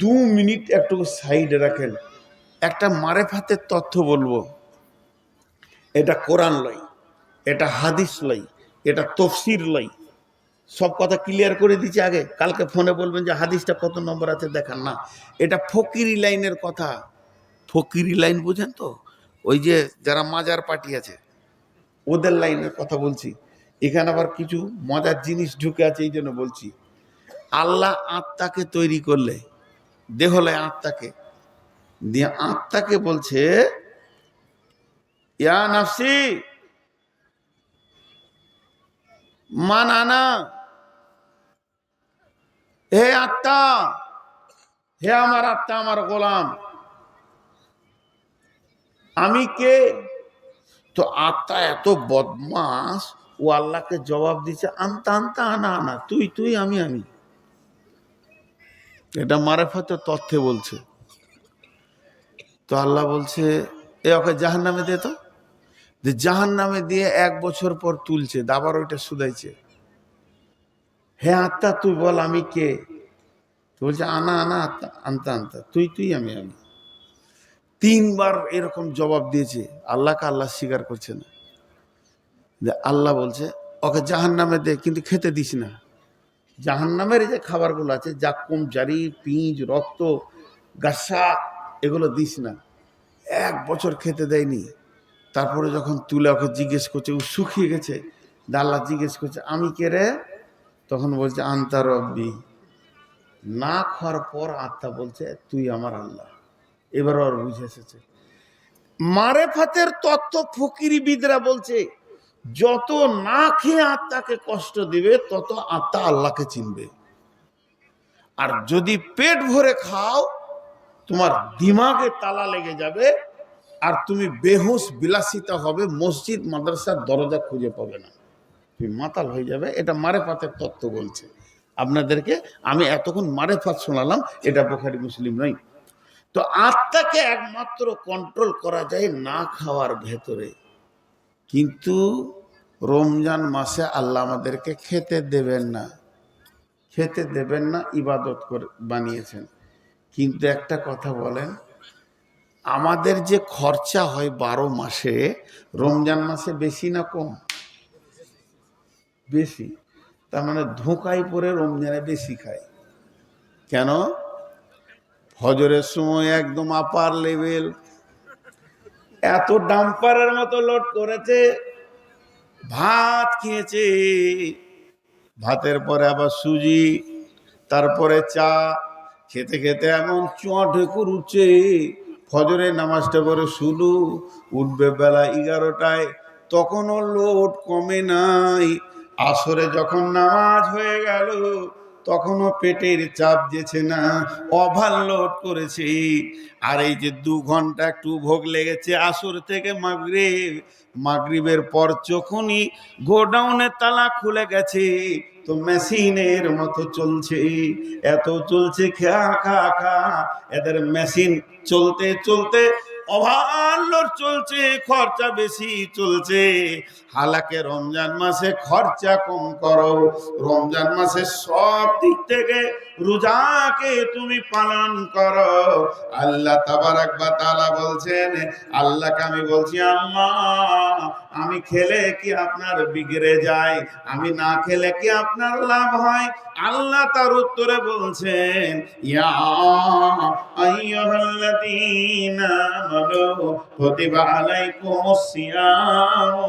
2 minute একটু সাইডে রাখেন। একটা মারেফাতের তথ্য বলবো। এটা কোরআন লই, এটা হাদিস লই, এটা তফসির লই। সব কথা ক্লিয়ার করে দিচ্ছি আগে। কালকে ফোনে বলবেন যে হাদিসটা কত নম্বর আছে দেখান না। এটা ফকিরি লাইনের কথা। ফকিরি লাইন বুঝেন তো? ওই যে যারা মাজার পার্টি আছে ওদের লাইনের কথা বলছি। এখানে আবার কিছু মজার জিনিস ঢুকে আছে, এই জন্য বলছি। আল্লাহ আত্মাকে তৈরি করলে, দেহলে আত্মাকে দিয়ে আত্মাকে বলছে ইয়া নাফসি মান আনা, হে আত্মা, হে আমার আত্মা, আমার গোলাম, আমি কে? তো আত্মা এত বদমাস, ও আল্লাহকে জবাব দিচ্ছে আনতা আনতা আনা আনা, তুই তুই আমি আমি। এটা মারেফতের তথ্যে বলছে। তো আল্লাহ বলছে এ ওকে জাহান্নামে দে। তো জাহান্নামে দিয়ে 1 বছর পর তুলছে, আবার ওইটা শুধাইছে, হে আত্মা তুই বল আমি কে? বলছে আনা আনা আত্মা আনতা আনতা, তুই তুই আমি আমি। 3বার এরকম জবাব দিয়েছে। আল্লাহকে আল্লাহ স্বীকার করছে না। আল্লাহ বলছে ওকে জাহান্নামে দে, কিন্তু খেতে দিস না। জাহান্নামের যে খাবারগুলো আছে, জাক্কুম, জারি, পিঁজ, রক্ত, গাসা, এগুলো দিস না। 1 বছর খেতে দেয়নি। তারপরে যখন তুলে ওকে জিজ্ঞেস করছে, ও শুকিয়ে গেছে, আল্লাহ জিজ্ঞেস করছে আমি কে রে? তখন বলছে আনতা রব্বি। না খাওয়ার পর আত্মা বলছে তুই আমার আল্লাহ। এবার ওর বুঝে এসেছে মারেফাতের তত্ত্ব। ফকিরিবিদরা বলছে যত না খেয়ে আত্মাকে কষ্ট দিবে তত আত্মা আল্লাহকে চিনবে। আর যদি পেট ভরে খাও তোমার দিমাগে তালা লেগে যাবে, আর তুমি বেহুশ বিলাসিতা হবে, মসজিদ মাদ্রাসার দরজা খুঁজে পাবে না, তুমি মাতাল হয়ে যাবে। এটা মারেফাতের তত্ত্ব বলছে আপনাদেরকে। আমি এতক্ষণ মারেফাত শোনালাম, এটা বুখারী মুসলিম নয়। তো আত্মাকে একমাত্র কন্ট্রোল করা যায় না খাওয়ার ভেতরে। কিন্তু রমজান মাসে আল্লাহ আমাদেরকে খেতে দেবেন না, খেতে দেবেন না, ইবাদত করে বানিয়েছেন। কিন্তু একটা কথা বলেন, আমাদের যে খরচা হয় 12 মাসে, রমজান মাসে বেশি না কম? বেশি। তার মানে ধোঁকায় পড়ে রমজানে বেশি খায়। কেন? ফজরের সময় একদম আপার লেভেল, এত ডাম্পারের মতো লোড করেছে, ভাত খেয়েছে, ভাতের পরে আবার সুজি, তারপরে চা, খেতে খেতে এমন চোয়া ঢেকুর উঠছে। ফজরের নামাজটা পরে শুরু, উঠবে বেলা 11টায়, তখনও লোড কমে নাই। আসরে যখন নামাজ হয়ে গেল তখনও পেটের চাপ যেছে না, ওভারলোড করেছে। আর এই যে 2 ঘন্টা একটু ভোগ লেগেছে আসর থেকে মাগরিব, মাগরিবের পর যখনই গোডাউনের তালা খুলে গেছে, তো মেশিনের মতো চলছে, এত চলছে খা খা খা। এদের মেশিন চলতে চলতে ওভারলোড চলছে, খরচা বেশি চলছে। হালাকে রমজান মাসে খরচা কম করো, রমজান মাসে সব দিক থেকে রোজাকে তুমি পালন করো। আল্লাহ তাবারাক ওয়া তাআলা বলছেন, আল্লাহকে আমি বলছি আল্লাহ আমি খেলে কি আপনার বিগড়ে যায়, আমি না খেলে কি আপনার লাভ হয়? আল্লাহ তার উত্তরে বলছেন ইয়া আইয়ুহাল্লাযীনা আমানু কুতিবা আলাইকুমুস সিয়ামু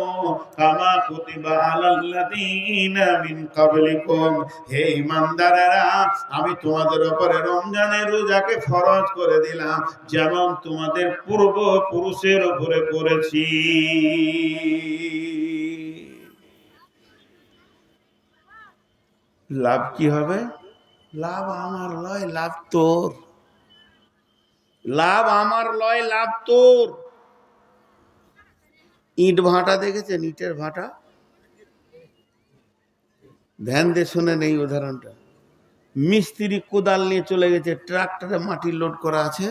কামা কুতিবা আলাল্লাযীনা মিন ক্বাবলিকুম। হে ঈমানদারেরা, আমি তোমাদের উপরে রমজানের রোজাকে ফরজ করে দিলাম যেমন তোমাদের পূর্বপুরুষের উপরে করেছি। লাভ কি হবে? লাভ আমার লয়, লাভ তোর। লাভ আমার লয়, লাভ তোর। ইট ভাটা দেখেছেন? ইটের ভাটা, ধ্যান দিয়ে শুনে নেই উদাহরণটা। মিস্ত্রি কোদাল নিয়ে চলে গেছে, ট্রাক্টরে মাটি লোড করা আছে।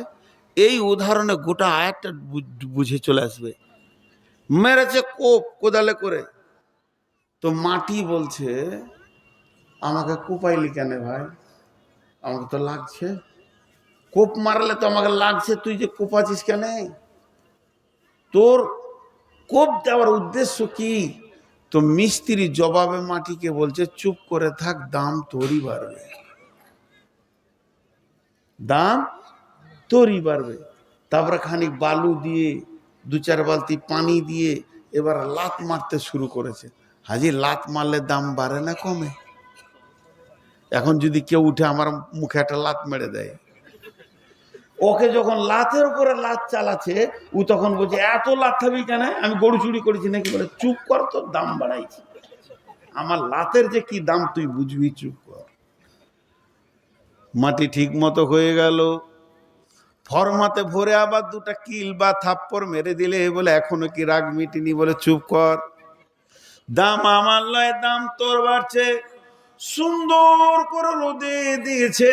এই উদাহরণে গোটা আয়াতটা বুঝে চলে আসবে। মেরেছে কোপ কোদালে করে, তো মাটি বলছে আমাকে কোপাইলি কেন ভাই, আমাকে তো লাগছে। কোপ মারলে তো আমাকে লাগছে, তুই যে কোপাছিস কেন? তোর কোপ দেওয়ার উদ্দেশ্য কি? তো মিস্ত্রি জবাবে মাটিকে বলছে, চুপ করে থাক, দাম তোরই বাড়বে, দাম তোরই বাড়বে। তারপরে খানিক বালু দিয়ে 2-4 বালতি পানি দিয়ে এবার লাত মারতে শুরু করেছে। হাজি, লাত মারলে দাম বাড়ে না কমে? এখন যদি কেউ উঠে আমার মুখে একটা লাত মেরে দেয়, ওকে যখন লাতের উপরে লাত চালাচ্ছে, ও তখন বলছে, এত লাত খাবি কেন? আমি গরু চুরি করেছি নাকি? বলে, চুপ কর, তোর দাম বাড়াইছি। আমার লাতের যে কি দাম তুই বুঝবি, চুপ কর। মাটি ঠিক মতো হয়ে গেল, ফরমাতে ভরে আবার 2টা কিল বা থাপ্পড় মেরে দিলে, বলে এখনো কি রাগ মিটিনি? বলে, চুপ কর, দাম আমার লয়, দাম তোর বাড়ছে। সুন্দর করে রোদে দিয়েছে,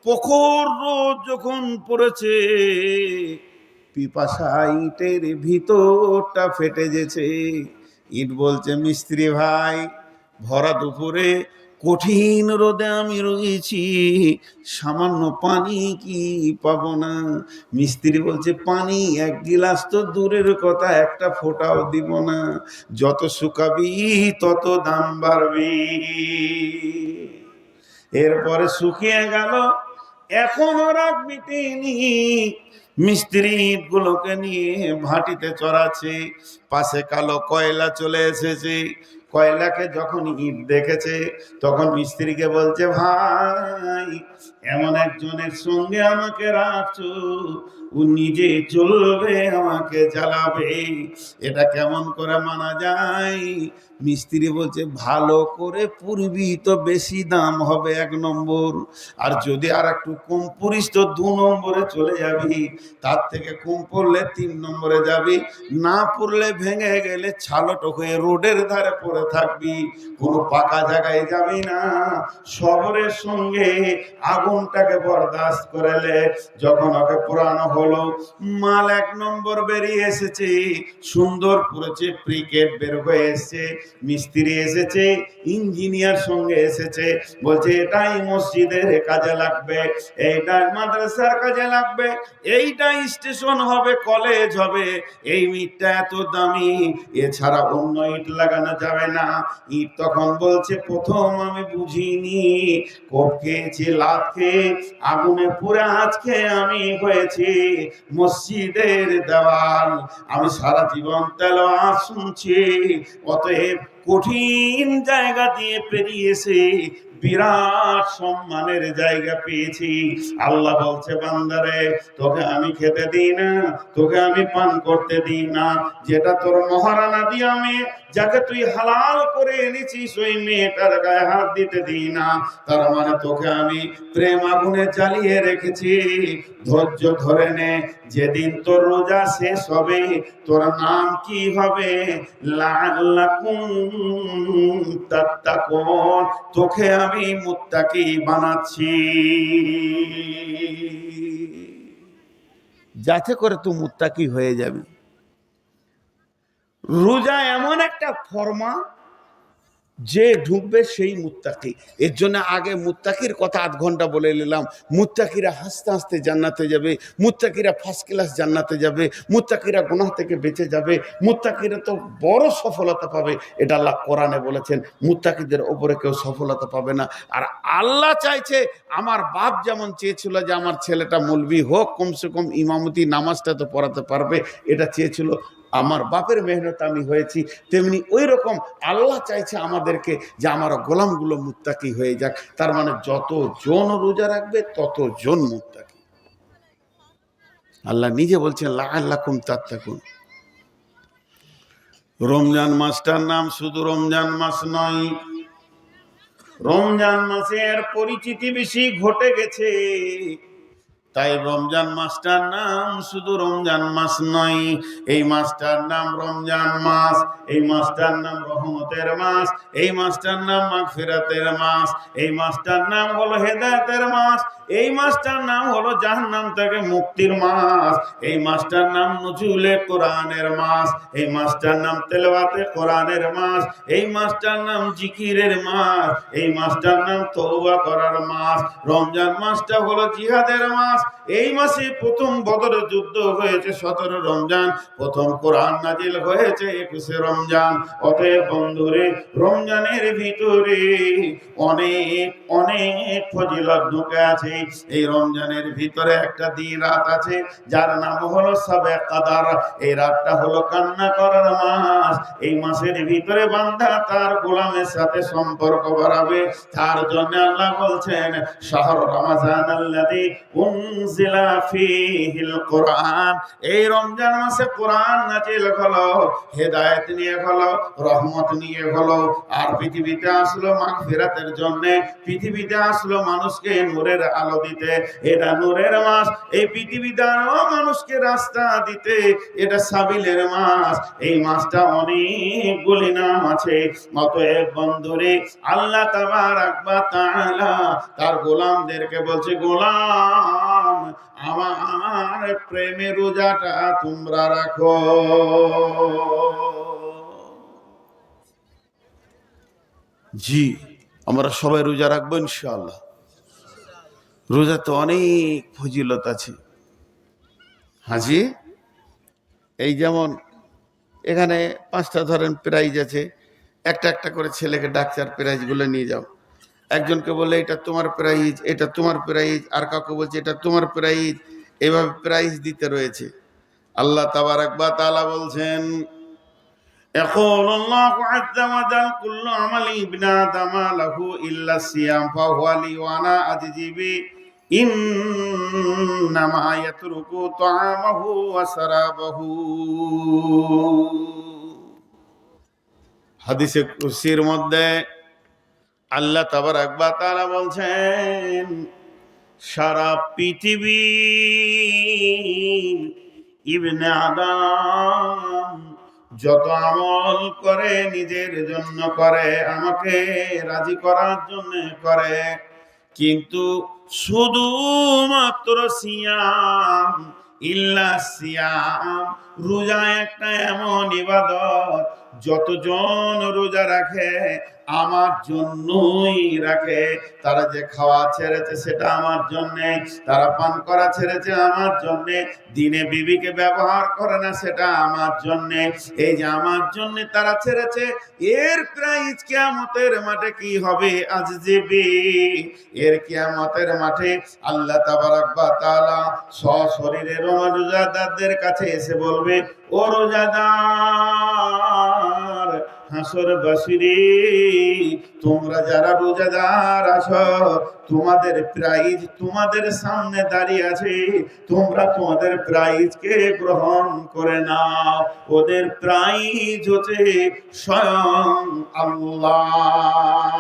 প্রখর রোদ যখন পড়েছে, পিপাসা ইটের ভিতরটা ফেটে গেছে। ইট বলছে, মিস্ত্রি ভাই, ভরা দুপুরে কঠিন রোদে আমি রয়েছি, সামান্য পানি কি পাবো না? মিস্ত্রি বলছে, পানি 1 গিলাস তো দূরের কথা, একটা ফোঁটাও দিব না, যত শুকাবি তত দাম বাড়বি। এরপরে শুকিয়ে গেল, এখনো রাগ মিটেনি। মিস্ত্রি ইটগুলোকে নিয়ে ভাটিতে চড়াচ্ছে, পাশে কালো কয়লা চলে এসেছে। কয়লাকে যখন ইট দেখেছে, তখন মিস্ত্রিকে বলছে, ভাই, এমন একজনের সঙ্গে আমাকে রাখছো, ও নিজে চলবে, আমাকে জ্বালাবে, এটা কেমন করে মানা যায়? মিস্ত্রি বলছে, ভালো করে পুরবি তো বেশি দাম হবে 1 নম্বর, আর যদি আর একটু কম পুরিস তো 2 নম্বরে চলে যাবি, তার থেকে কম পড়লে 3 নম্বরে যাবি, না পড়লে ভেঙে গেলে ছালট হয়ে রোডের ধারে পড়ে থাকবি, কোনো পাকা জায়গায় যাবি না। শহরের সঙ্গে আগুনটাকে বরদাস্ত করেলে যখন ওকে পুরানো হলো, মাল 1 নম্বর বেরিয়ে এসেছে, সুন্দর পড়েছে, ক্রিকেট বের হয়ে এসেছে, মিস্ত্রি এসেছে, ইঞ্জিনিয়ার সঙ্গে এসেছে, বলছে এটাই মসজিদের কাজে লাগবে, এইটাই মাদ্রাসার কাজে লাগবে, এইটা স্টেশন হবে, কলেজ হবে, এই ইটটা এত দামি, এছাড়া অন্য ইট লাগানো যাবে না। ইট তখন বলছে, প্রথম আমি বুঝিনি, কোপ খেয়েছি, লাত খেয়ে, আগুনে পুড়ে আজকে আমি হয়েছি মসজিদের দেওয়াল। আমি সারা জীবন তেলাওয়াত শুনছি, অতএব কঠিন জায়গা দিয়ে পেরিয়েছে, বিরাট সম্মানের জায়গা পেয়েছি। আল্লাহ বলছে, বান্দারে, তোকে আমি খেতে দিই না, তোকে আমি পান করতে দিই না, যেটা তোর মহারানা দিয়ে আমি, যাকে তুই হালাল করে এনেছিস, ওই মেয়েটার গায়ে হাত দিতে দিই না। তার মানে তোকে আমি প্রেম আগুনে জ্বালিয়ে রেখেছি। ধৈর্য ধরে নে, যেদিন তোর রোজা শেষ হবে, তোর নাম কি হবে? লাআল্লাকুম তাত্তাকুন, তোকে আমি মুত্তাকি বানাচ্ছি, যাতে করে তুই মুত্তাকি হয়ে যাবি। রোজা এমন একটা ফরমা, যে ঢুকবে সেই মুত্তাকি। এর জন্য আগে মুত্তাকির কথা 8 ঘন্টা বলে নিলাম। মুত্তাকিরা হাসতে হাসতে জান্নাতে যাবে, মুত্তাকিরা ফার্স্ট ক্লাস জান্নাতে যাবে, মুত্তাকিরা গুনাহ থেকে বেঁচে যাবে, মুত্তাকিরা তো বড় সফলতা পাবে, এটা আল্লাহ কোরআনে বলেছেন। মুত্তাকিদের ওপরে কেউ সফলতা পাবে না। আর আল্লাহ চাইছে, আমার বাপ যেমন চেয়েছিল যে আমার ছেলেটা মৌলবি হোক, কমসে কম ইমামতি নামাজটা তো পড়াতে পারবে, এটা চেয়েছিল, আমার বাপের মেহনত আমি হয়েছি, তেমনি ওই রকম আল্লাহ চাইছে আমাদেরকে যে আমার গোলামগুলো মুত্তাকি হয়ে যাক। তার মানে যত জন রোজা রাখবে তত জন মুত্তাকি। আল্লাহ নিজে বলছেন, লাআল্লাকুম তাত্তাকুন। রমজান মাসটার নাম শুধু রমজান মাস নয়, রমজান মাসের পরিচিতি বেশি ঘটে গেছে, তাই রমজান মাসটার নাম শুধু রমজান মাস নয়, এই মাসটার নাম রমজান মাস, এই মাসটার নাম রহমতের মাস, এই মাসটার নাম মাগফিরাতের মাস, এই মাসটার নাম হলো হেদায়েতের মাস, এই মাসটার নাম হলো জাহান্নাম থেকে মুক্তির মাস, এই মাসটার নাম নুজুলে কোরআনের মাস, এই মাসটার নাম তেলাওয়াতে কোরআনের মাস, এই মাসটার নাম জিকিরের মাস, এই মাসটার নাম তওবা করার মাস। রমজান মাসটা হলো জিহাদের মাস। এই মাসে প্রথম বদরের যুদ্ধ হয়েছে 17 রমজান, প্রথম কোরআন নাজিল হয়েছে 21 রমজান। অতএব বন্ধুরে, রমজানের ভিতরে অনেক অনেক ফজিলত ঢুকে আছে। এই রমজানের ভিতরে একটা দিন রাত আছে যার নাম হলো শবে কদর। এই রাতটা হলো কান্না করার মাস। এই মাসের ভিতরে বান্দা তার গোলামের সাথে সম্পর্ক বাড়াবে। তার জন্য আল্লাহ বলছেন, শাহরু রমাজান আল্লাযী উনজিলা ফীহিল কোরআন। এই রমজান মাসে কোরআন নাজিল হলো, হেদায়েত নিয়ে হলো, রহমত নিয়ে হলো। আর পৃথিবীতে আসলো মাগফিরাতের জন্য, পৃথিবীতে আসলো মানুষকে নূরের আলো দিতে। এটা নূরের মাস। এই পৃথিবীতে আরো মানুষকে রাস্তা দিতে, এটা সাবিলের মাস। এই মাসটা অনেকগুলি নাম আছে। অতএব বন্ধুরে, আল্লাহ তাবারাক ওয়া তাআলা তার গোলামদেরকে বলছে, গোলাম আমার প্রেমে রোজাটা তোমরা রাখো। জি, আমরা সবাই রোজা রাখবো ইনশাআল্লাহ। রোজা তো অনেক ফজিলত আছে হাজি। এই যেমন এখানে 5টা ধরেন প্রাইজ আছে, একটা একটা করে ছেলেকে ডাক্তার প্রাইজগুলো নিয়ে যাও। একজনকে বলে এটা তোমার প্রাইজ, এটা তোমার প্রাইজ, আর কাউকে বলছে এটা তোমার প্রাইজ। এভাবে প্রাইজ দিতে রয়েছে। আল্লাহ তাবারাক ওয়া তাআলা বলছেন, يقول الله عز وجل كل عمل ابن آدم له إلا الصيام فهو لي وأنا أجزي به إنما يترك طعامه وشرابه। হাদিসে কুরসির মধ্যে আল্লাহ তাবারাক ওয়া তাআলা বলছেন, সারা পৃথিবীর ইবনে আদম যত আমল করে নিজের জন্য করে, আমাকে রাজি করার জন্য করে, কিন্তু শুধুমাত্র সিয়াম, ইল্লা সিয়াম, রোজা একটা এমন ইবাদত যতজন রোজা রাখে আমার জন্যই রাখে। তারা যে খাওয়া ছেড়েছে সেটা আমার জন্যে, তারা পান করা ছেড়েছে আমার জন্যে, দিনে বিবিকে ব্যবহার করে না সেটা আমার জন্যে। এই যে আমার জন্যে তারা ছেড়েছে, এর প্রাইজ কিয়ামতের মাঠে কি হবে? আজজিবি, এর কিয়ামতের মাঠে আল্লাহ তাবারাক ওয়া তাআলা সশরীরে রোজাদারদের কাছে এসে বলবে, ও রোজাদার, হাসর বাসিরে, তোমরা যারা রোজাদার আছো, তোমাদের প্রাইজ তোমাদের সামনে দাঁড়িয়ে আছে, তোমরা তোমাদের প্রাইজকে গ্রহণ করে নাও। ওদের প্রাইজ হচ্ছে স্বয়ং আল্লাহ।